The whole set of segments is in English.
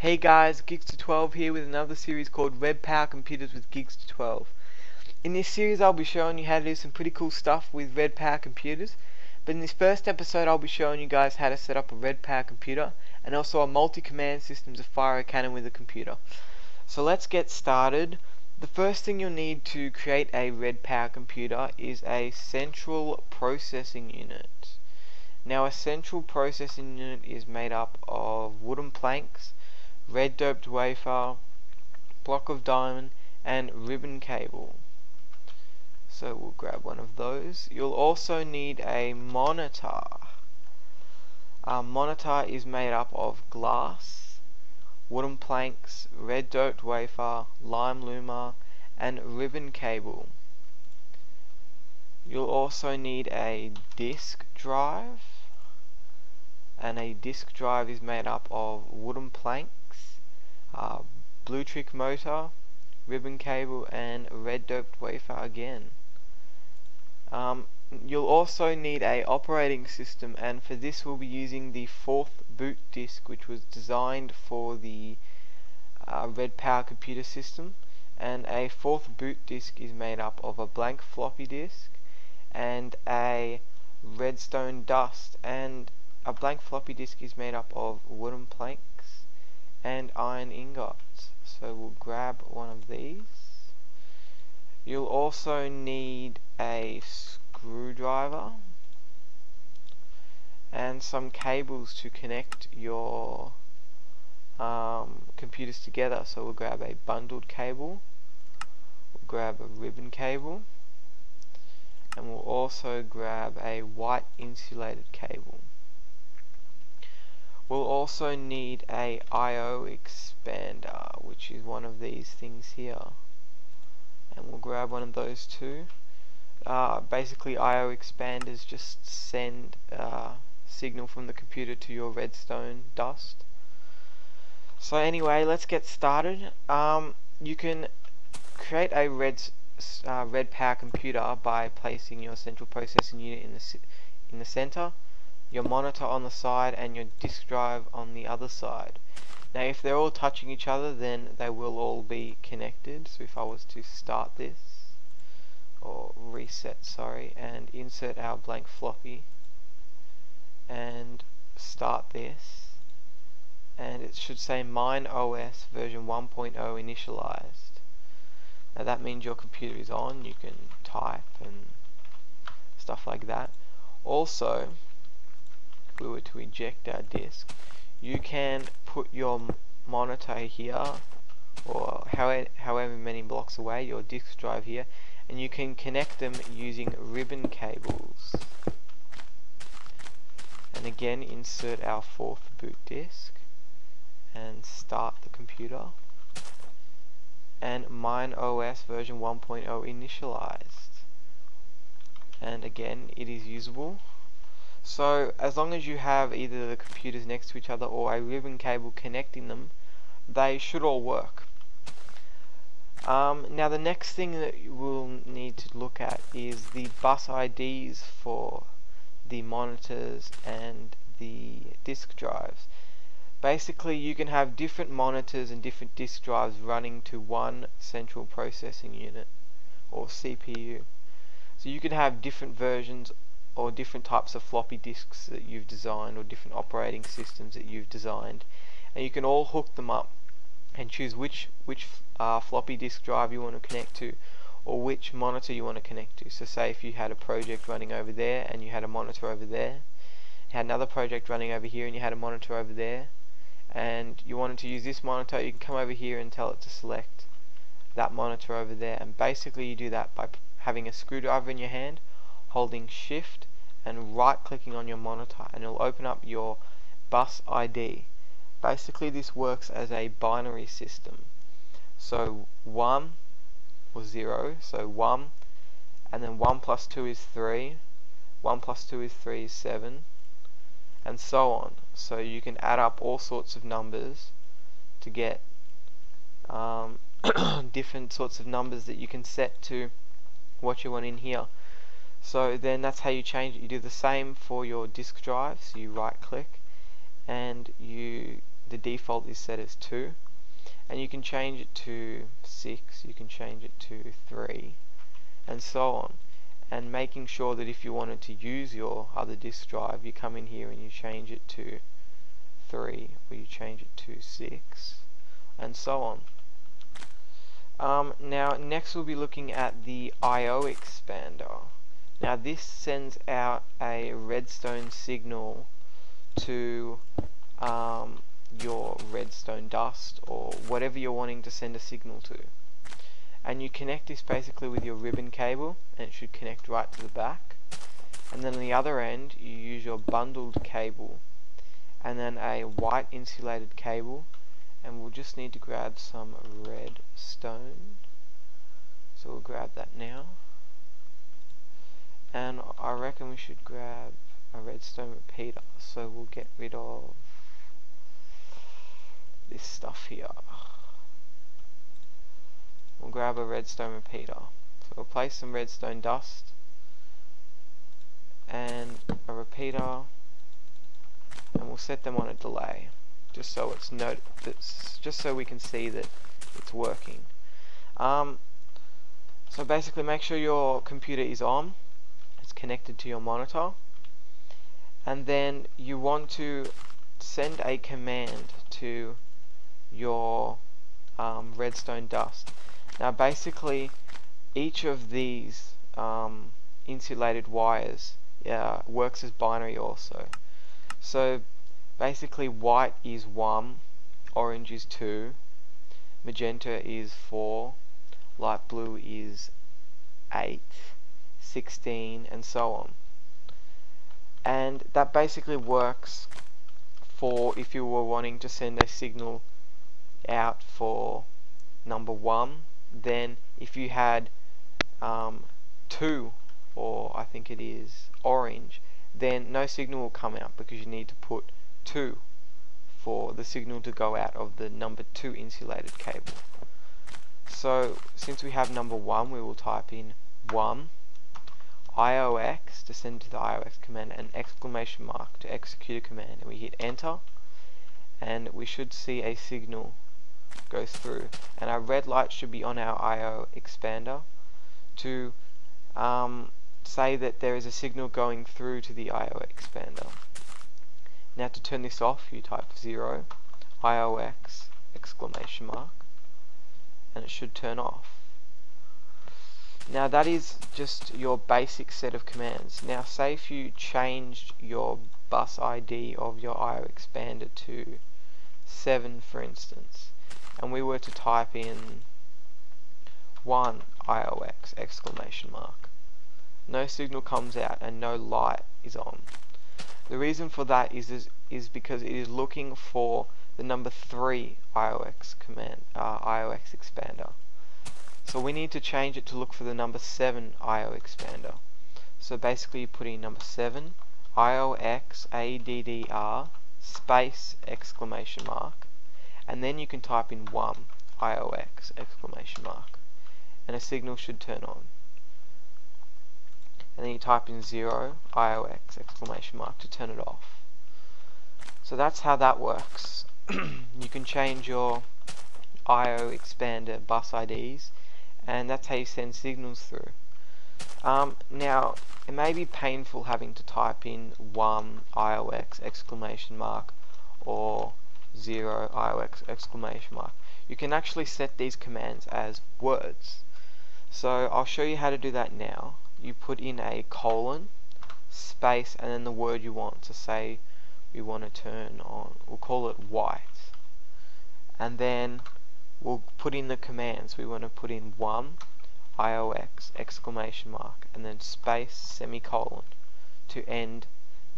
Hey guys, Gigsta12 here with another series called Redpower Computers with Gigsta12. In this series I'll be showing you how to do some pretty cool stuff with Redpower computers, but in this first episode I'll be showing you guys how to set up a Redpower computer and also a multi-command system to fire a cannon with a computer. So let's get started. The first thing you'll need to create a Redpower computer is a central processing unit. Now a central processing unit is made up of wooden planks, red doped wafer, block of diamond, and ribbon cable. So we'll grab one of those. You'll also need a monitor. Our monitor is made up of glass, wooden planks, red doped wafer, lime luma, and ribbon cable. You'll also need a disk drive, and a disk drive is made up of wooden planks, blue trick motor, ribbon cable, and red doped wafer again. You'll also need a operating system, and for this we'll be using the 4th boot disk, which was designed for the Redpower computer system. And a 4th boot disk is made up of a blank floppy disk and a redstone dust, and a blank floppy disk is made up of wooden planks and iron ingots. So we'll grab one of these. You'll also need a screwdriver and some cables to connect your computers together. So we'll grab a bundled cable, we'll grab a ribbon cable, and we'll also grab a white insulated cable. We'll also need a I/O expander, which is one of these things here, and we'll grab one of those too. Basically I/O expanders just send signal from the computer to your redstone dust. So anyway, let's get started. You can create a Redpower computer by placing your central processing unit in the center, your monitor on the side, and your disk drive on the other side. Now if they're all touching each other, then they will all be connected. So if I was to start this, or reset, sorry, and insert our blank floppy and start this, and it should say Mine OS version 1.0 initialized. Now that means your computer is on, you can type and stuff like that. Also, if we were to eject our disk, you can put your monitor here, or however many blocks away, your disk drive here, and you can connect them using ribbon cables. And again, insert our 4th boot disk and start the computer, and Mine OS version 1.0 initialized, and again it is usable. So as long as you have either the computers next to each other or a ribbon cable connecting them, they should all work. Now the next thing that you will need to look at is the bus IDs for the monitors and the disk drives. Basically you can have different monitors and different disk drives running to one central processing unit, or CPU. So you can have different versions or different types of floppy disks that you've designed, or different operating systems that you've designed, and you can all hook them up and choose which floppy disk drive you want to connect to, or which monitor you want to connect to. So say if you had a project running over there and you had a monitor over there, you had another project running over here and you had a monitor over there, and you wanted to use this monitor, you can come over here and tell it to select that monitor over there. And basically you do that by having a screwdriver in your hand, holding shift and right clicking on your monitor, and it'll open up your bus ID. Basically this works as a binary system. So 1 or 0, so 1, and then 1 plus 2 is 3, 1 plus 2 is 3 is 7, and so on. So you can add up all sorts of numbers to get different sorts of numbers that you can set to what you want in here. So then that's how you change it. You do the same for your disk drive. So you right click and you the default is set as 2, and you can change it to 6, you can change it to 3, and so on. And making sure that if you wanted to use your other disk drive, you come in here and you change it to 3, or you change it to 6, and so on. Now next we'll be looking at the I/O expander. Now this sends out a redstone signal to your redstone dust, or whatever you're wanting to send a signal to. And you connect this basically with your ribbon cable, and it should connect right to the back. And then on the other end you use your bundled cable, and then a white insulated cable, and we'll just need to grab some redstone. So we'll grab that now. And I reckon we should grab a redstone repeater, so we'll get rid of this stuff here. We'll grab a redstone repeater. So we'll place some redstone dust and a repeater, and we'll set them on a delay, just so it's just so we can see that it's working. So basically, make sure your computer is on, it's connected to your monitor, and then you want to send a command to your redstone dust. Now basically, each of these insulated wires works as binary also. So basically, white is 1, orange is 2, magenta is 4, light blue is 8, 16, and so on. And that basically works for if you were wanting to send a signal out for number 1, then if you had 2, or I think it is orange, then no signal will come out, because you need to put 2 for the signal to go out of the number 2 insulated cable. So since we have number 1, we will type in 1 IOX to send to the IOX command, and exclamation mark to execute a command, and we hit enter, and we should see a signal go through, and our red light should be on our I/O expander to say that there is a signal going through to the I/O expander. Now to turn this off, you type 0 IOX exclamation mark, and it should turn off. Now that is just your basic set of commands. Now say if you changed your bus ID of your I/O expander to 7, for instance, and we were to type in 1 IOX exclamation mark, no signal comes out and no light is on. The reason for that is because it is looking for the number 3 IOX command, IOX expander. So we need to change it to look for the number 7 I/O expander. So basically you put in number 7 IOX ADDR space exclamation mark, and then you can type in 1 IOX exclamation mark, and a signal should turn on. And then you type in 0 IOX exclamation mark to turn it off. So that's how that works. You can change your I/O expander bus IDs, and that's how you send signals through. Now it may be painful having to type in 1 IOX exclamation mark or 0 IOX exclamation mark. You can actually set these commands as words. So I'll show you how to do that now. You put in a colon, space, and then the word you want. So say we want to turn on, we'll call it white, and then we'll put in the commands. We want to put in 1 IOX exclamation mark, and then space semicolon to end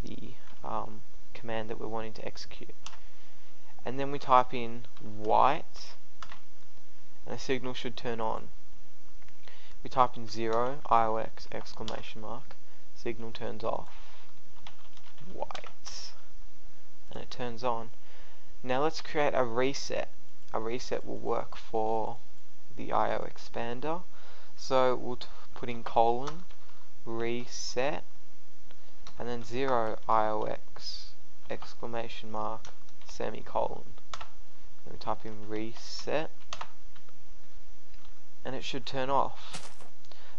the command that we're wanting to execute. And then we type in white, and a signal should turn on. We type in 0 IOX exclamation mark, signal turns off, white, and it turns on. Now let's create a reset. A reset will work for the I/O expander. So we'll put in colon, reset, and then 0 IOX exclamation mark, semicolon. Let me type in reset, and it should turn off.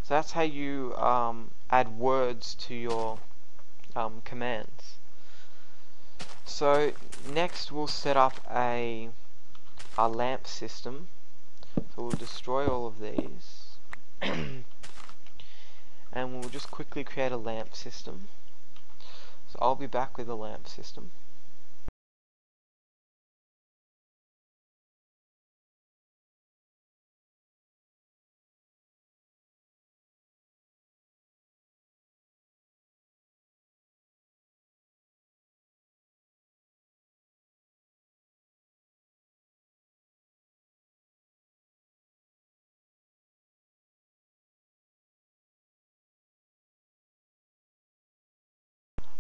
So that's how you add words to your commands. So next we'll set up a lamp system. So we'll destroy all of these and we'll just quickly create a lamp system. So I'll be back with the lamp system.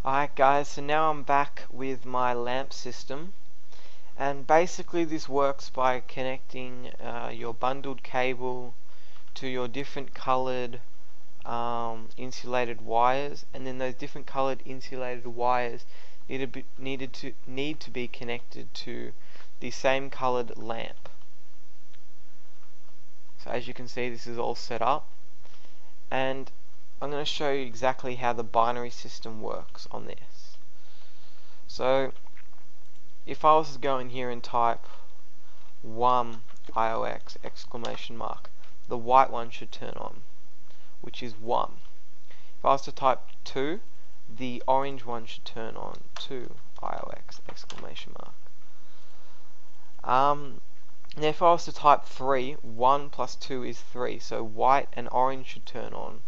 Alright guys, so now I'm back with my lamp system, and basically this works by connecting your bundled cable to your different coloured insulated wires, and then those different coloured insulated wires need to be connected to the same coloured lamp. So as you can see, this is all set up, and I'm going to show you exactly how the binary system works on this. So if I was to go in here and type 1 IOX exclamation mark, the white one should turn on, which is 1. If I was to type 2, the orange one should turn on, 2 IOX exclamation mark. Now if I was to type 3, 1 plus 2 is 3, so white and orange should turn on,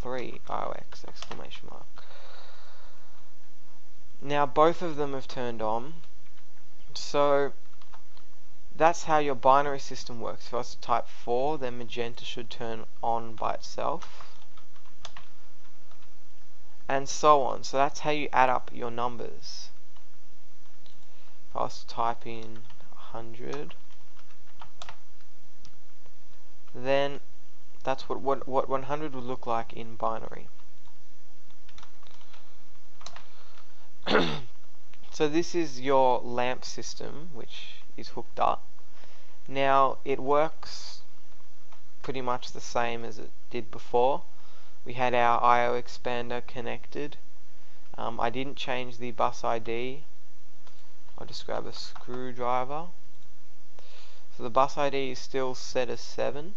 3 IOX exclamation mark. Now both of them have turned on, so that's how your binary system works. If I was to type 4, then magenta should turn on by itself, and so on. So that's how you add up your numbers. If I was to type in 100, then that's what 100 would look like in binary. So this is your lamp system, which is hooked up. Now it works pretty much the same as it did before. We had our I/O expander connected. I didn't change the bus ID. I'll just grab a screwdriver. So the bus ID is still set as 7,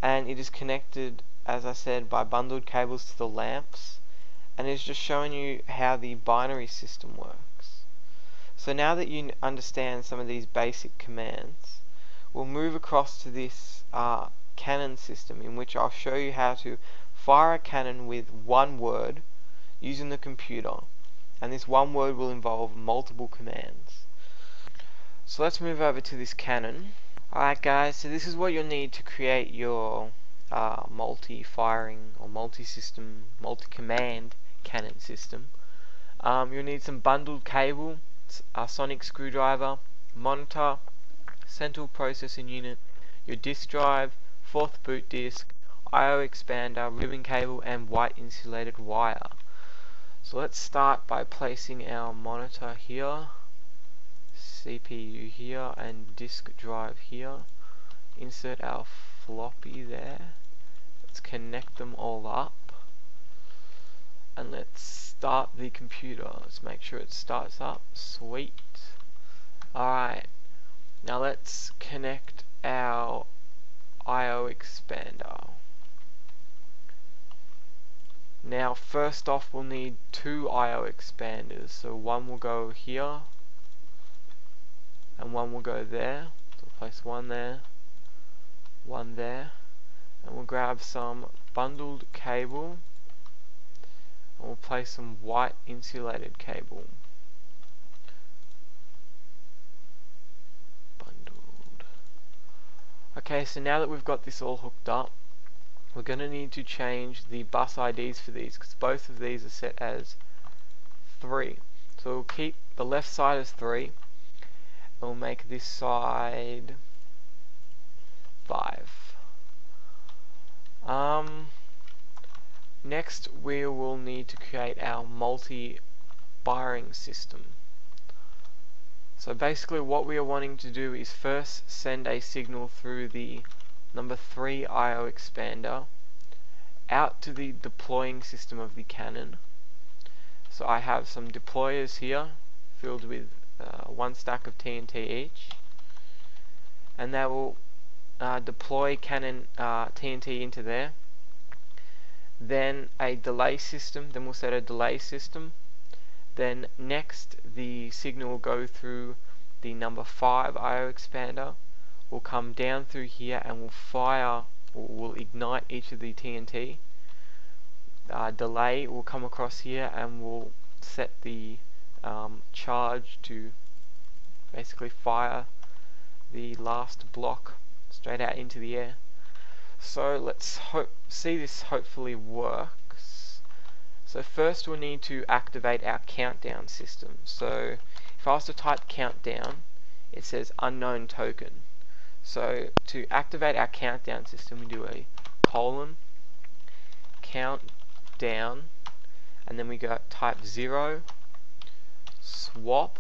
and it is connected, as I said, by bundled cables to the lamps, and it's just showing you how the binary system works. So now that you understand some of these basic commands, we'll move across to this cannon system, in which I'll show you how to fire a cannon with one word using the computer, and this one word will involve multiple commands. So let's move over to this cannon. Alright guys, so this is what you'll need to create your multi-firing or multi-system, multi-command cannon system. You'll need some bundled cable, a sonic screwdriver, monitor, central processing unit, your disk drive, 4th boot disk, I/O expander, ribbon cable, and white insulated wire. So let's start by placing our monitor here, CPU here, and disk drive here. Insert our floppy there. Let's connect them all up, and let's start the computer. Let's make sure it starts up. Sweet. Alright, now let's connect our I/O expander. Now first off, we'll need 2 I/O expanders, so one will go here and one will go there. So we'll place one there, and we'll grab some bundled cable, and we'll place some white insulated cable. Bundled. Okay, so now that we've got this all hooked up, we're going to need to change the bus IDs for these, because both of these are set as 3. So we'll keep the left side as 3, and we'll make this side 5. Next we will need to create our multi-firing system. So basically what we are wanting to do is first send a signal through the number 3 IO expander out to the deploying system of the cannon. So I have some deployers here filled with 1 stack of TNT each, and they will deploy cannon TNT into there. Then a delay system, then we'll set a delay system. Then next the signal will go through the number 5 IO expander, will come down through here and will fire, or will ignite each of the TNT. Delay will come across here and will set the charge to basically fire the last block straight out into the air. So let's see this hopefully works. So first we'll need to activate our countdown system. So if I was to type countdown, it says unknown token. So to activate our countdown system, we do a colon countdown, and then we go type 0 swap,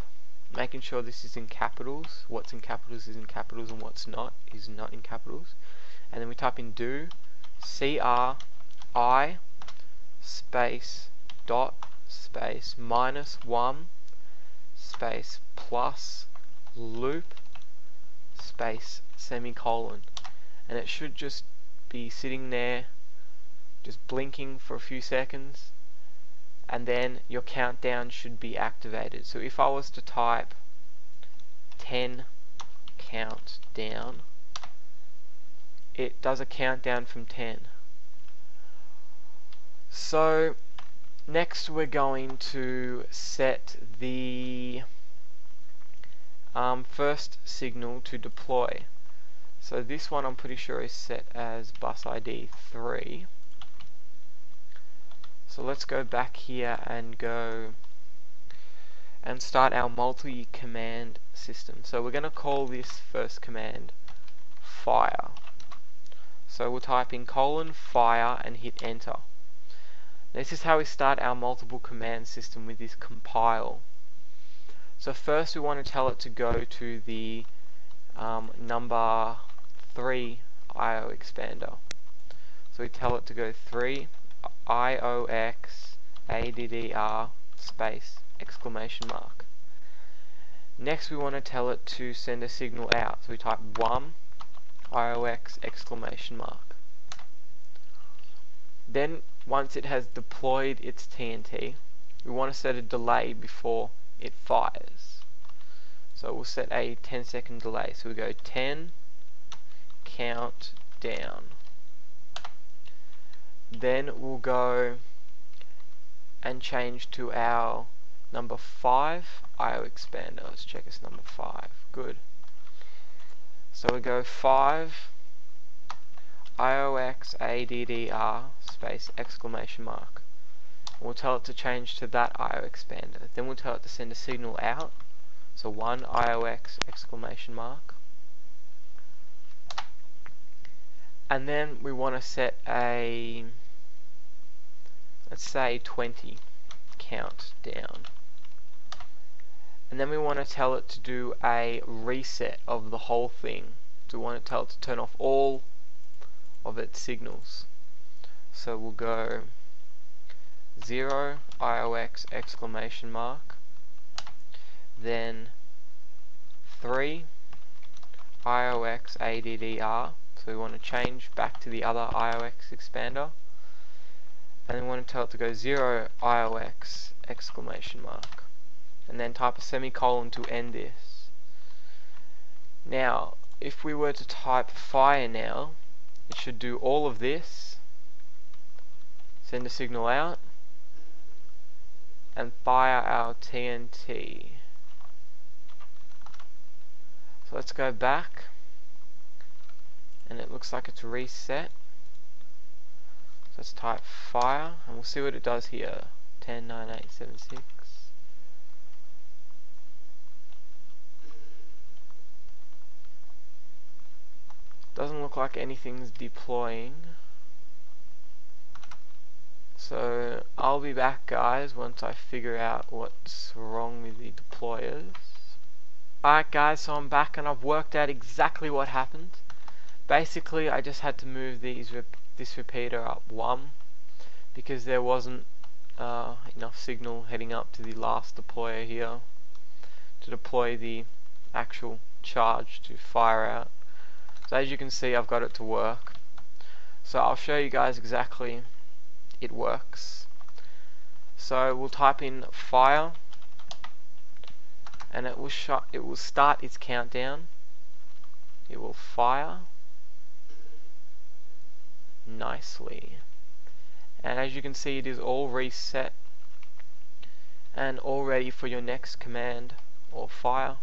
making sure this is in capitals. What's in capitals is in capitals, and what's not is not in capitals. And then we type in do CRI space dot space -1 space plus loop space semicolon, and it should just be sitting there just blinking for a few seconds, and then your countdown should be activated. So if I was to type 10 countdown, it does a countdown from 10. So next we're going to set the first signal to deploy. So this one I'm pretty sure is set as bus ID 3. So let's go back here and go and start our multi-command system. So we're going to call this first command fire. So we'll type in colon fire and hit enter. This is how we start our multiple command system with this compile. So first we want to tell it to go to the number 3 IO expander. So we tell it to go 3 IOX ADDR space exclamation mark. Next we want to tell it to send a signal out. So we type 1 IOX exclamation mark. Then once it has deployed its TNT, we want to set a delay before it fires. So we'll set a 10-second delay. So we go 10 count down. Then we'll go and change to our number 5 IO expander. Let's check this number 5. Good. So we go 5 IOX ADDR space exclamation mark. We'll tell it to change to that IO expander. Then we'll tell it to send a signal out. So 1 IOX exclamation mark. And then we want to set a, let's say 20 count down. And then we want to tell it to do a reset of the whole thing. So we want to tell it to turn off all of its signals. So we'll go 0 IOX exclamation mark, then 3 IOX ADDR. So we want to change back to the other IOX expander, and then we want to tell it to go 0 IOX exclamation mark, and then type a semicolon to end this. Now if we were to type fire now, it should do all of this, send a signal out, and fire our TNT. So let's go back, and it looks like it's reset. So let's type fire, and we'll see what it does here. 10, 9, 8, 7, 6. Doesn't look like anything's deploying. So I'll be back, guys, once I figure out what's wrong with the deployers. Alright guys, so I'm back and I've worked out exactly what happened. Basically I just had to move this repeater up 1 because there wasn't enough signal heading up to the last deployer here to deploy the actual charge to fire out. So as you can see, I've got it to work. So I'll show you guys exactly it works. So we'll type in fire and it will start its countdown. It will fire nicely, and as you can see, it is all reset and all ready for your next command or fire.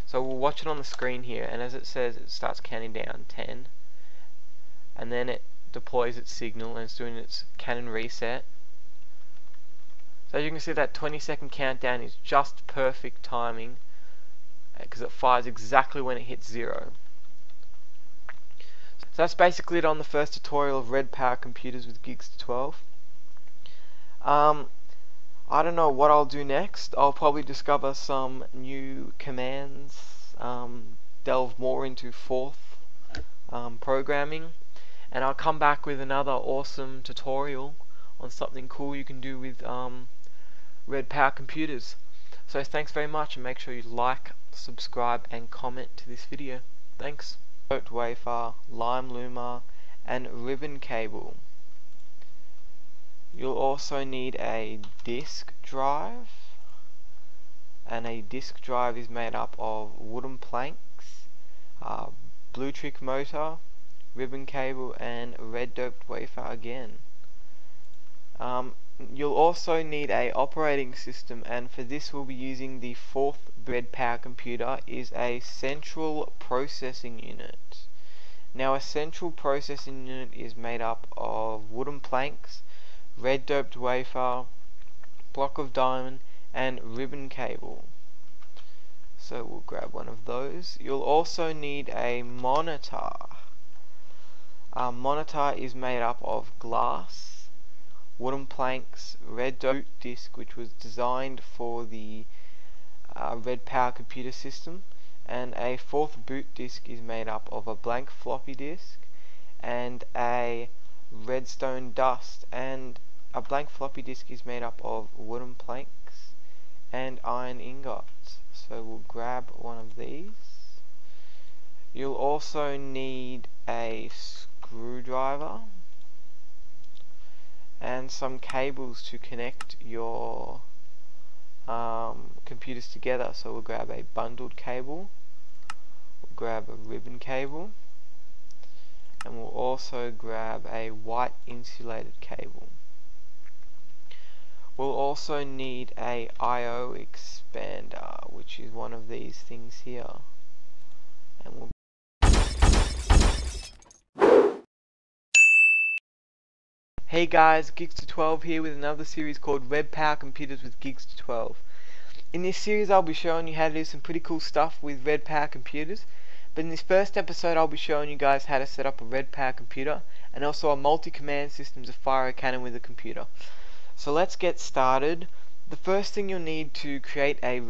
So we'll watch it on the screen here, and as it says, it starts counting down 10, and then it deploys its signal and it's doing its cannon reset. So as you can see, that 20-second countdown is just perfect timing because it fires exactly when it hits 0. So that's basically it on the first tutorial of Redpower Computers with Gigsta12. I don't know what I'll do next. I'll probably discover some new commands, delve more into forth programming, and I'll come back with another awesome tutorial on something cool you can do with Redpower Computers. So thanks very much, and make sure you like, subscribe and comment to this video. Thanks. Wafer, lime luma and ribbon cable. You'll also need a disk drive, and a disk drive is made up of wooden planks, blue trick motor, ribbon cable and red doped wafer again. You'll also need a operating system, and for this we'll be using the 4th Redpower computer is a central processing unit. Now a central processing unit is made up of wooden planks, red doped wafer, block of diamond and ribbon cable. So we'll grab one of those. You'll also need a monitor. Our monitor is made up of glass, wooden planks, red boot disc which was designed for the Redpower computer system, and a 4th boot disc is made up of a blank floppy disk and a redstone dust, and a blank floppy disk is made up of wooden planks and iron ingots. So we'll grab one of these. You'll also need a screwdriver and some cables to connect your computers together. So we'll grab a bundled cable, we'll grab a ribbon cable, and we'll also grab a white insulated cable. We'll also need a I/O expander, which is one of these things here, and we'll Hey guys, Gigsta12 here with another series called Redpower Computers with Gigsta12. In this series I'll be showing you how to do some pretty cool stuff with Redpower computers, but in this first episode I'll be showing you guys how to set up a Redpower computer and also a multi-command system to fire a cannon with a computer. So let's get started. The first thing you'll need to create a